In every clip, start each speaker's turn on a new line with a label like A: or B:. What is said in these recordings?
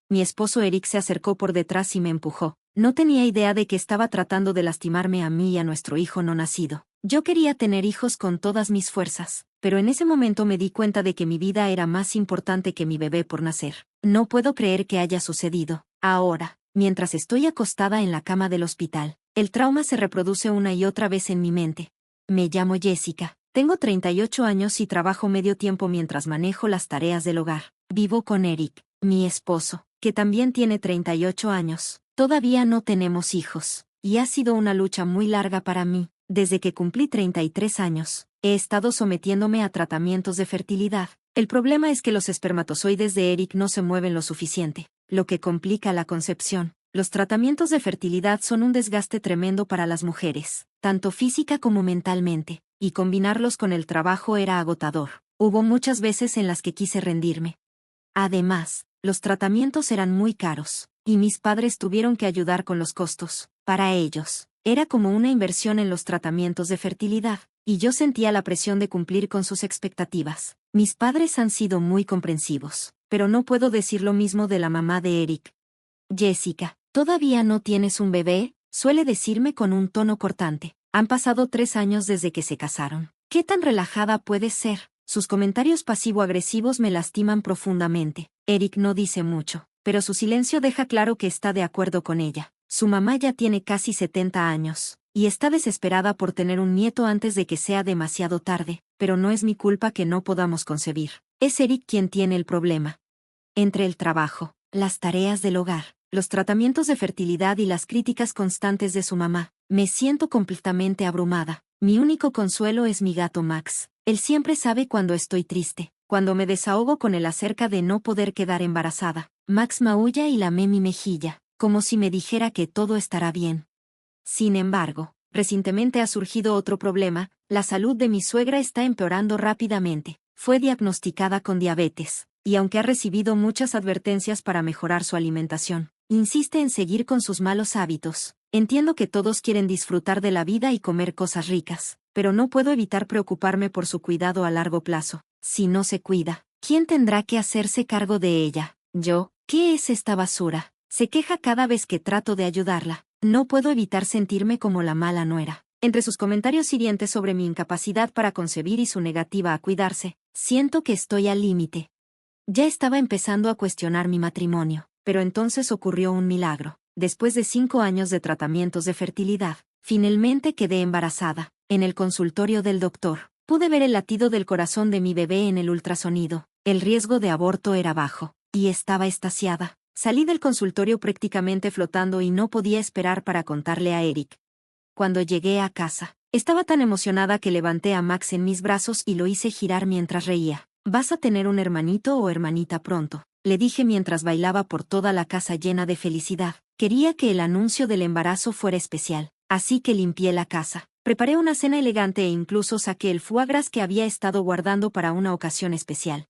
A: mi esposo Eric se acercó por detrás y me empujó. No tenía idea de que estaba tratando de lastimarme a mí y a nuestro hijo no nacido. Yo quería tener hijos con todas mis fuerzas, pero en ese momento me di cuenta de que mi vida era más importante que mi bebé por nacer. No puedo creer que haya sucedido. Ahora, mientras estoy acostada en la cama del hospital, el trauma se reproduce una y otra vez en mi mente. Me llamo Jessica, tengo 38 años y trabajo medio tiempo mientras manejo las tareas del hogar. Vivo con Eric, mi esposo, que también tiene 38 años. Todavía no tenemos hijos, y ha sido una lucha muy larga para mí. Desde que cumplí 33 años, he estado sometiéndome a tratamientos de fertilidad. El problema es que los espermatozoides de Eric no se mueven lo suficiente, lo que complica la concepción. Los tratamientos de fertilidad son un desgaste tremendo para las mujeres, tanto física como mentalmente, y combinarlos con el trabajo era agotador. Hubo muchas veces en las que quise rendirme. Además, los tratamientos eran muy caros, y mis padres tuvieron que ayudar con los costos. Para ellos, era como una inversión en los tratamientos de fertilidad, y yo sentía la presión de cumplir con sus expectativas. Mis padres han sido muy comprensivos, pero no puedo decir lo mismo de la mamá de Eric. Jessica, ¿todavía no tienes un bebé?, suele decirme con un tono cortante. Han pasado 3 años desde que se casaron. ¿Qué tan relajada puedes ser? Sus comentarios pasivo-agresivos me lastiman profundamente. Eric no dice mucho, pero su silencio deja claro que está de acuerdo con ella. Su mamá ya tiene casi 70 años, y está desesperada por tener un nieto antes de que sea demasiado tarde, pero no es mi culpa que no podamos concebir. Es Eric quien tiene el problema. Entre el trabajo, las tareas del hogar, los tratamientos de fertilidad y las críticas constantes de su mamá, me siento completamente abrumada. Mi único consuelo es mi gato Max. Él siempre sabe cuando estoy triste, cuando me desahogo con él acerca de no poder quedar embarazada. Max maulla y lame mi mejilla, como si me dijera que todo estará bien. Sin embargo, recientemente ha surgido otro problema. La salud de mi suegra está empeorando rápidamente. Fue diagnosticada con diabetes, y aunque ha recibido muchas advertencias para mejorar su alimentación, insiste en seguir con sus malos hábitos. Entiendo que todos quieren disfrutar de la vida y comer cosas ricas, pero no puedo evitar preocuparme por su cuidado a largo plazo. Si no se cuida, ¿quién tendrá que hacerse cargo de ella? ¿Yo? ¿Qué es esta basura? Se queja cada vez que trato de ayudarla. No puedo evitar sentirme como la mala nuera. Entre sus comentarios hirientes sobre mi incapacidad para concebir y su negativa a cuidarse, siento que estoy al límite. Ya estaba empezando a cuestionar mi matrimonio, pero entonces ocurrió un milagro. Después de 5 años de tratamientos de fertilidad, finalmente quedé embarazada. En el consultorio del doctor, pude ver el latido del corazón de mi bebé en el ultrasonido. El riesgo de aborto era bajo, y estaba extasiada. Salí del consultorio prácticamente flotando y no podía esperar para contarle a Eric. Cuando llegué a casa, estaba tan emocionada que levanté a Max en mis brazos y lo hice girar mientras reía. «Vas a tener un hermanito o hermanita pronto», le dije mientras bailaba por toda la casa llena de felicidad. Quería que el anuncio del embarazo fuera especial, así que limpié la casa. Preparé una cena elegante e incluso saqué el foie gras que había estado guardando para una ocasión especial.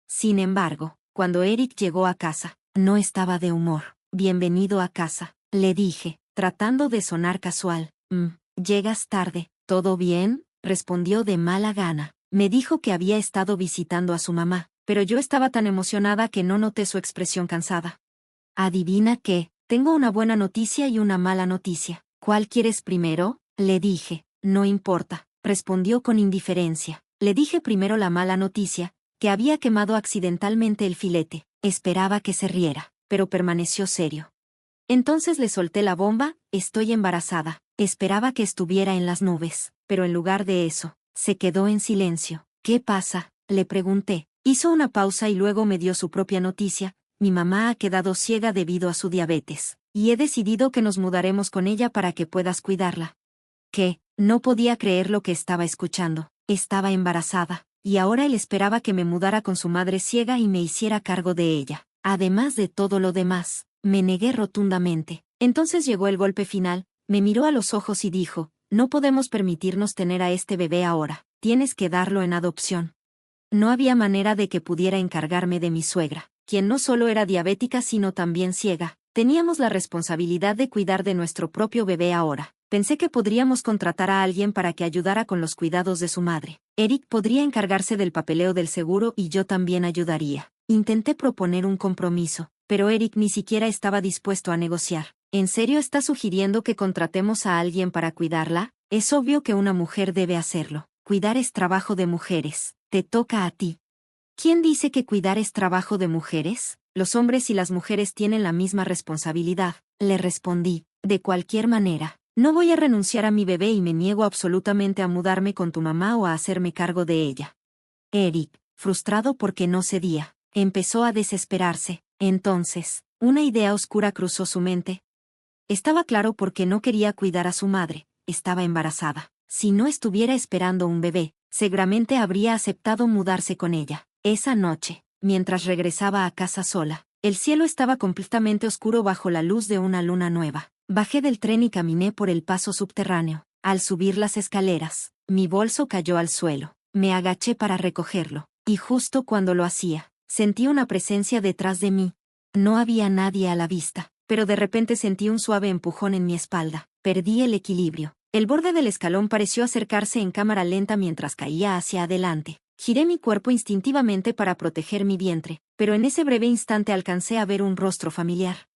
A: Sin embargo, cuando Eric llegó a casa, no estaba de humor. «Bienvenido a casa», le dije, tratando de sonar casual. «Llegas tarde, ¿todo bien?», respondió de mala gana. Me dijo que había estado visitando a su mamá, pero yo estaba tan emocionada que no noté su expresión cansada. «¿Adivina qué? Tengo una buena noticia y una mala noticia. ¿Cuál quieres primero?», le dije. «No importa», respondió con indiferencia. Le dije primero la mala noticia, que había quemado accidentalmente el filete. Esperaba que se riera, pero permaneció serio. Entonces le solté la bomba: «Estoy embarazada». Esperaba que estuviera en las nubes, pero en lugar de eso, se quedó en silencio. «¿Qué pasa?», le pregunté. Hizo una pausa y luego me dio su propia noticia: «Mi mamá ha quedado ciega debido a su diabetes, y he decidido que nos mudaremos con ella para que puedas cuidarla». ¿Qué? No podía creer lo que estaba escuchando. Estaba embarazada, y ahora él esperaba que me mudara con su madre ciega y me hiciera cargo de ella. Además de todo lo demás, me negué rotundamente. Entonces llegó el golpe final, me miró a los ojos y dijo: «No podemos permitirnos tener a este bebé ahora, tienes que darlo en adopción». No había manera de que pudiera encargarme de mi suegra, quien no solo era diabética sino también ciega. Teníamos la responsabilidad de cuidar de nuestro propio bebé ahora. Pensé que podríamos contratar a alguien para que ayudara con los cuidados de su madre. Eric podría encargarse del papeleo del seguro y yo también ayudaría. Intenté proponer un compromiso. pero Eric ni siquiera estaba dispuesto a negociar. ¿En serio está sugiriendo que contratemos a alguien para cuidarla? Es obvio que una mujer debe hacerlo. Cuidar es trabajo de mujeres. Te toca a ti. ¿Quién dice que cuidar es trabajo de mujeres? Los hombres y las mujeres tienen la misma responsabilidad, le respondí. De cualquier manera, no voy a renunciar a mi bebé y me niego absolutamente a mudarme con tu mamá o a hacerme cargo de ella. Eric, frustrado porque no cedía, empezó a desesperarse. Entonces, una idea oscura cruzó su mente. Estaba claro por qué no quería cuidar a su madre, estaba embarazada. Si no estuviera esperando un bebé, seguramente habría aceptado mudarse con ella. Esa noche, mientras regresaba a casa sola, el cielo estaba completamente oscuro bajo la luz de una luna nueva. Bajé del tren y caminé por el paso subterráneo. Al subir las escaleras, mi bolso cayó al suelo. Me agaché para recogerlo, y justo cuando lo hacía, sentí una presencia detrás de mí. No había nadie a la vista, pero de repente sentí un suave empujón en mi espalda. Perdí el equilibrio. El borde del escalón pareció acercarse en cámara lenta mientras caía hacia adelante. Giré mi cuerpo instintivamente para proteger mi vientre, pero en ese breve instante alcancé a ver un rostro familiar.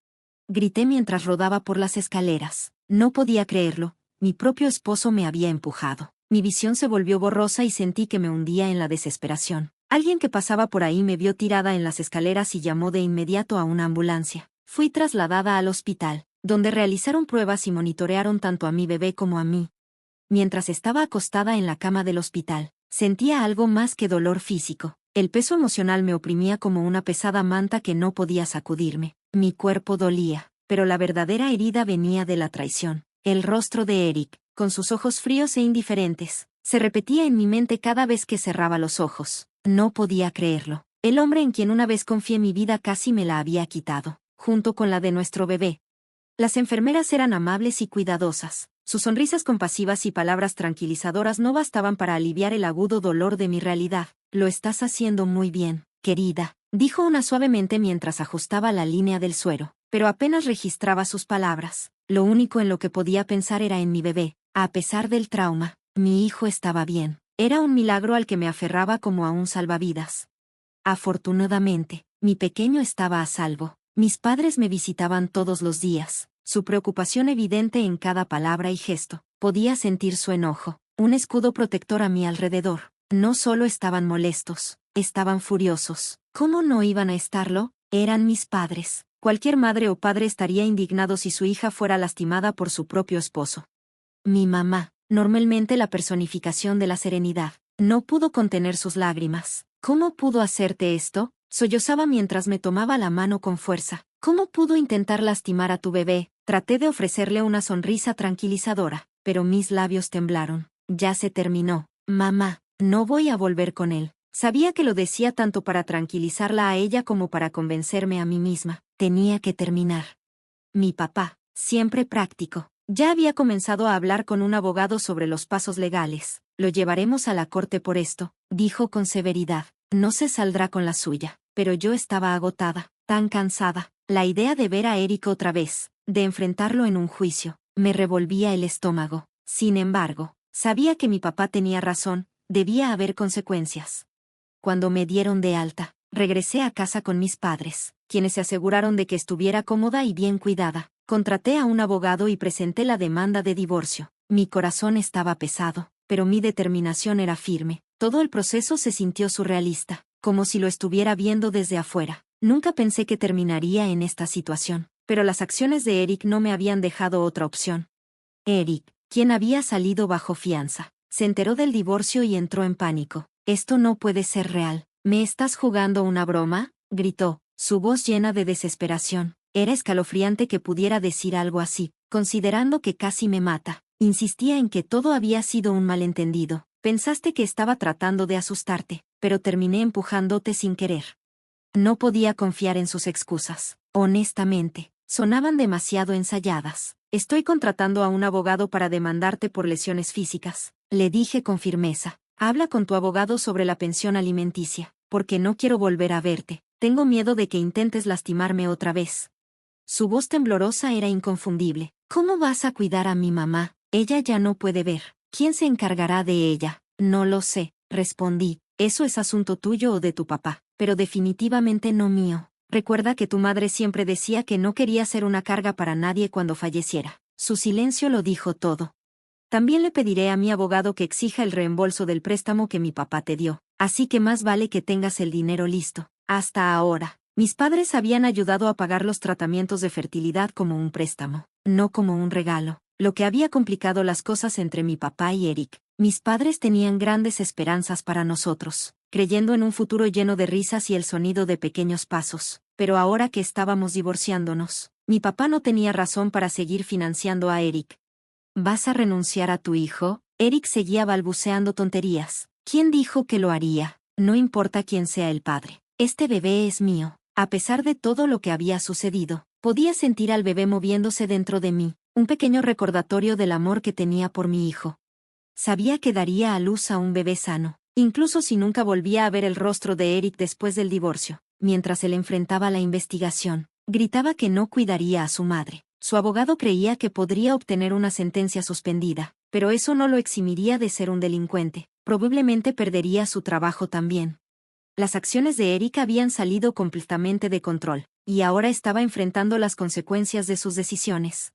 A: Grité mientras rodaba por las escaleras. No podía creerlo, mi propio esposo me había empujado. Mi visión se volvió borrosa y sentí que me hundía en la desesperación. Alguien que pasaba por ahí me vio tirada en las escaleras y llamó de inmediato a una ambulancia. Fui trasladada al hospital, donde realizaron pruebas y monitorearon tanto a mi bebé como a mí. Mientras estaba acostada en la cama del hospital, sentía algo más que dolor físico. El peso emocional me oprimía como una pesada manta que no podía sacudirme. Mi cuerpo dolía, pero la verdadera herida venía de la traición. El rostro de Eric, con sus ojos fríos e indiferentes, se repetía en mi mente cada vez que cerraba los ojos. No podía creerlo. El hombre en quien una vez confié mi vida casi me la había quitado, junto con la de nuestro bebé. Las enfermeras eran amables y cuidadosas. Sus sonrisas compasivas y palabras tranquilizadoras no bastaban para aliviar el agudo dolor de mi realidad. Lo estás haciendo muy bien, querida, dijo una suavemente mientras ajustaba la línea del suero, pero apenas registraba sus palabras. Lo único en lo que podía pensar era en mi bebé. A pesar del trauma, mi hijo estaba bien. Era un milagro al que me aferraba como a un salvavidas. Afortunadamente, mi pequeño estaba a salvo. Mis padres me visitaban todos los días, su preocupación evidente en cada palabra y gesto. Podía sentir su enojo, un escudo protector a mi alrededor. No solo estaban molestos, estaban furiosos. ¿Cómo no iban a estarlo? Eran mis padres. Cualquier madre o padre estaría indignado si su hija fuera lastimada por su propio esposo. Mi mamá, normalmente la personificación de la serenidad, no pudo contener sus lágrimas. ¿Cómo pudo hacerte esto? Sollozaba mientras me tomaba la mano con fuerza. ¿Cómo pudo intentar lastimar a tu bebé? Traté de ofrecerle una sonrisa tranquilizadora, pero mis labios temblaron. Ya se terminó. Mamá, no voy a volver con él. Sabía que lo decía tanto para tranquilizarla a ella como para convencerme a mí misma. Tenía que terminar. Mi papá, siempre práctico, ya había comenzado a hablar con un abogado sobre los pasos legales. Lo llevaremos a la corte por esto, dijo con severidad. No se saldrá con la suya. Pero yo estaba agotada, tan cansada. La idea de ver a Eric otra vez, de enfrentarlo en un juicio, me revolvía el estómago. Sin embargo, sabía que mi papá tenía razón, debía haber consecuencias. Cuando me dieron de alta, regresé a casa con mis padres, quienes se aseguraron de que estuviera cómoda y bien cuidada. Contraté a un abogado y presenté la demanda de divorcio. Mi corazón estaba pesado, pero mi determinación era firme. Todo el proceso se sintió surrealista, como si lo estuviera viendo desde afuera. Nunca pensé que terminaría en esta situación, pero las acciones de Eric no me habían dejado otra opción. Eric, quien había salido bajo fianza, se enteró del divorcio y entró en pánico. Esto no puede ser real. ¿Me estás jugando una broma? Gritó, su voz llena de desesperación. Era escalofriante que pudiera decir algo así, considerando que casi me mata. Insistía en que todo había sido un malentendido. Pensaste que estaba tratando de asustarte, pero terminé empujándote sin querer. No podía confiar en sus excusas. Honestamente, sonaban demasiado ensayadas. Estoy contratando a un abogado para demandarte por lesiones físicas, le dije con firmeza. Habla con tu abogado sobre la pensión alimenticia, porque no quiero volver a verte. Tengo miedo de que intentes lastimarme otra vez. Su voz temblorosa era inconfundible. ¿Cómo vas a cuidar a mi mamá? Ella ya no puede ver. ¿Quién se encargará de ella? No lo sé, respondí. Eso es asunto tuyo o de tu papá, pero definitivamente no mío. Recuerda que tu madre siempre decía que no quería ser una carga para nadie cuando falleciera. Su silencio lo dijo todo. También le pediré a mi abogado que exija el reembolso del préstamo que mi papá te dio, así que más vale que tengas el dinero listo. Hasta ahora, mis padres habían ayudado a pagar los tratamientos de fertilidad como un préstamo, no como un regalo, lo que había complicado las cosas entre mi papá y Eric. Mis padres tenían grandes esperanzas para nosotros, creyendo en un futuro lleno de risas y el sonido de pequeños pasos, pero ahora que estábamos divorciándonos, mi papá no tenía razón para seguir financiando a Eric. ¿Vas a renunciar a tu hijo? Eric seguía balbuceando tonterías. ¿Quién dijo que lo haría? No importa quién sea el padre. Este bebé es mío. A pesar de todo lo que había sucedido, podía sentir al bebé moviéndose dentro de mí, un pequeño recordatorio del amor que tenía por mi hijo. Sabía que daría a luz a un bebé sano, incluso si nunca volvía a ver el rostro de Eric después del divorcio. Mientras él enfrentaba la investigación, gritaba que no cuidaría a su madre. Su abogado creía que podría obtener una sentencia suspendida, pero eso no lo eximiría de ser un delincuente. Probablemente perdería su trabajo también. Las acciones de Eric habían salido completamente de control, y ahora estaba enfrentando las consecuencias de sus decisiones.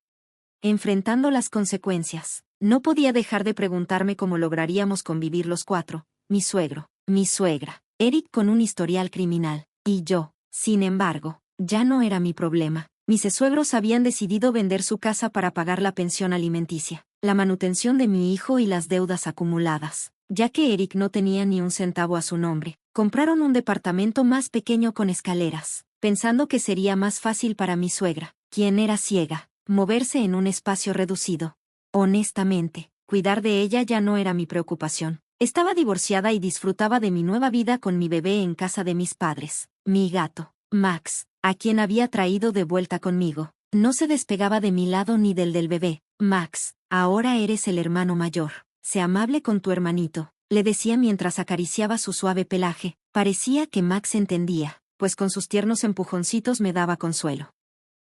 A: Enfrentando las consecuencias, no podía dejar de preguntarme cómo lograríamos convivir los cuatro, mi suegro, mi suegra, Eric con un historial criminal, y yo. Sin embargo, ya no era mi problema. Mis suegros habían decidido vender su casa para pagar la pensión alimenticia, la manutención de mi hijo y las deudas acumuladas. Ya que Eric no tenía ni un centavo a su nombre, compraron un departamento más pequeño con escaleras, pensando que sería más fácil para mi suegra, quien era ciega, moverse en un espacio reducido. Honestamente, cuidar de ella ya no era mi preocupación. Estaba divorciada y disfrutaba de mi nueva vida con mi bebé en casa de mis padres. Mi gato, Max, a quien había traído de vuelta conmigo, no se despegaba de mi lado ni del bebé. Max, ahora eres el hermano mayor. Sé amable con tu hermanito, le decía mientras acariciaba su suave pelaje. Parecía que Max entendía, pues con sus tiernos empujoncitos me daba consuelo.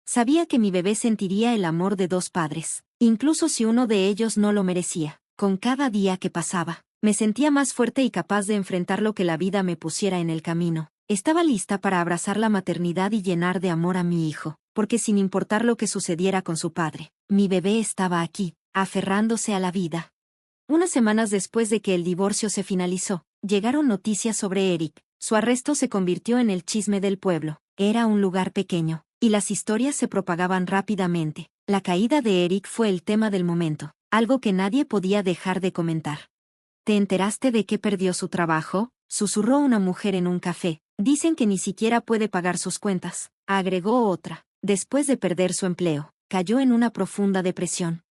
A: Sabía que mi bebé sentiría el amor de dos padres, incluso si uno de ellos no lo merecía. Con cada día que pasaba, me sentía más fuerte y capaz de enfrentar lo que la vida me pusiera en el camino. Estaba lista para abrazar la maternidad y llenar de amor a mi hijo, porque sin importar lo que sucediera con su padre, mi bebé estaba aquí, aferrándose a la vida. Unas semanas después de que el divorcio se finalizó, llegaron noticias sobre Eric. Su arresto se convirtió en el chisme del pueblo. Era un lugar pequeño, y las historias se propagaban rápidamente. La caída de Eric fue el tema del momento, algo que nadie podía dejar de comentar. ¿Te enteraste de que perdió su trabajo?, susurró una mujer en un café. Dicen que ni siquiera puede pagar sus cuentas, agregó otra. Después de perder su empleo, cayó en una profunda depresión.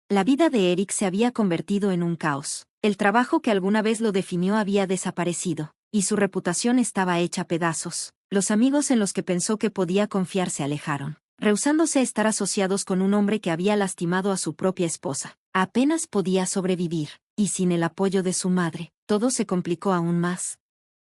A: La vida de Eric se había convertido en un caos. El trabajo que alguna vez lo definió había desaparecido, y su reputación estaba hecha pedazos. Los amigos en los que pensó que podía confiar se alejaron, rehusándose a estar asociados con un hombre que había lastimado a su propia esposa. Apenas podía sobrevivir, y sin el apoyo de su madre, todo se complicó aún más.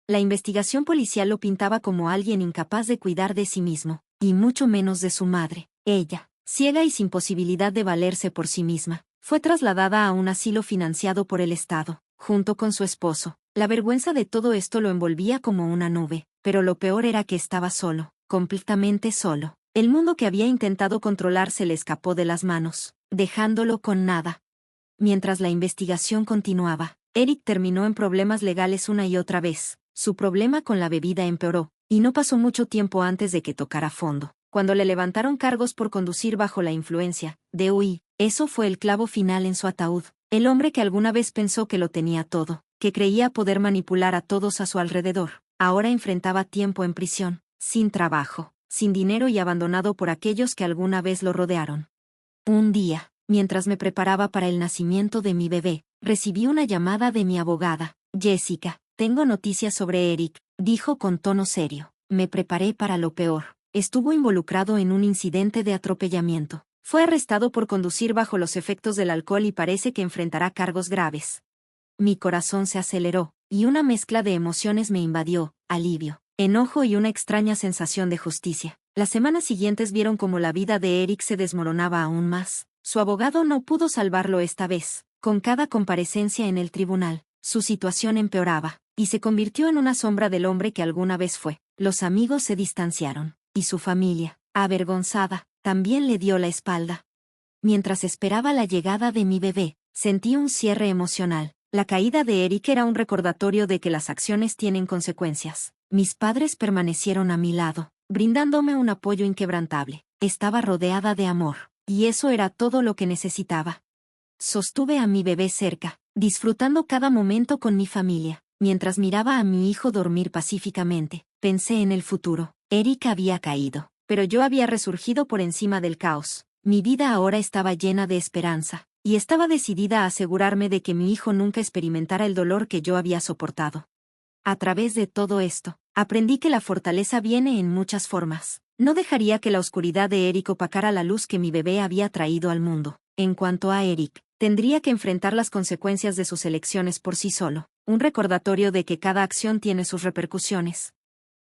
A: La investigación policial lo pintaba como alguien incapaz de cuidar de sí mismo, y mucho menos de su madre. Ella, ciega y sin posibilidad de valerse por sí misma, fue trasladada a un asilo financiado por el Estado, junto con su esposo. La vergüenza de todo esto lo envolvía como una nube, pero lo peor era que estaba solo, completamente solo. El mundo que había intentado controlar se le escapó de las manos, dejándolo con nada. Mientras la investigación continuaba, Eric terminó en problemas legales una y otra vez. Su problema con la bebida empeoró, y no pasó mucho tiempo antes de que tocara fondo. Cuando le levantaron cargos por conducir bajo la influencia de DUI, eso fue el clavo final en su ataúd. El hombre que alguna vez pensó que lo tenía todo, que creía poder manipular a todos a su alrededor, ahora enfrentaba tiempo en prisión, sin trabajo, sin dinero y abandonado por aquellos que alguna vez lo rodearon. Un día, mientras me preparaba para el nacimiento de mi bebé, recibí una llamada de mi abogada. Jessica, tengo noticias sobre Eric, dijo con tono serio. Me preparé para lo peor. Estuvo involucrado en un incidente de atropellamiento. Fue arrestado por conducir bajo los efectos del alcohol y parece que enfrentará cargos graves. Mi corazón se aceleró, y una mezcla de emociones me invadió: alivio, enojo y una extraña sensación de justicia. Las semanas siguientes vieron cómo la vida de Eric se desmoronaba aún más. Su abogado no pudo salvarlo esta vez. Con cada comparecencia en el tribunal, su situación empeoraba, y se convirtió en una sombra del hombre que alguna vez fue. Los amigos se distanciaron. y su familia, avergonzada, también le dio la espalda. Mientras esperaba la llegada de mi bebé, sentí un cierre emocional. La caída de Eric era un recordatorio de que las acciones tienen consecuencias. Mis padres permanecieron a mi lado, brindándome un apoyo inquebrantable. Estaba rodeada de amor, y eso era todo lo que necesitaba. Sostuve a mi bebé cerca, disfrutando cada momento con mi familia. Mientras miraba a mi hijo dormir pacíficamente, pensé en el futuro. Eric había caído, pero yo había resurgido por encima del caos. Mi vida ahora estaba llena de esperanza, y estaba decidida a asegurarme de que mi hijo nunca experimentara el dolor que yo había soportado. A través de todo esto, aprendí que la fortaleza viene en muchas formas. No dejaría que la oscuridad de Eric opacara la luz que mi bebé había traído al mundo. En cuanto a Eric, tendría que enfrentar las consecuencias de sus elecciones por sí solo, un recordatorio de que cada acción tiene sus repercusiones.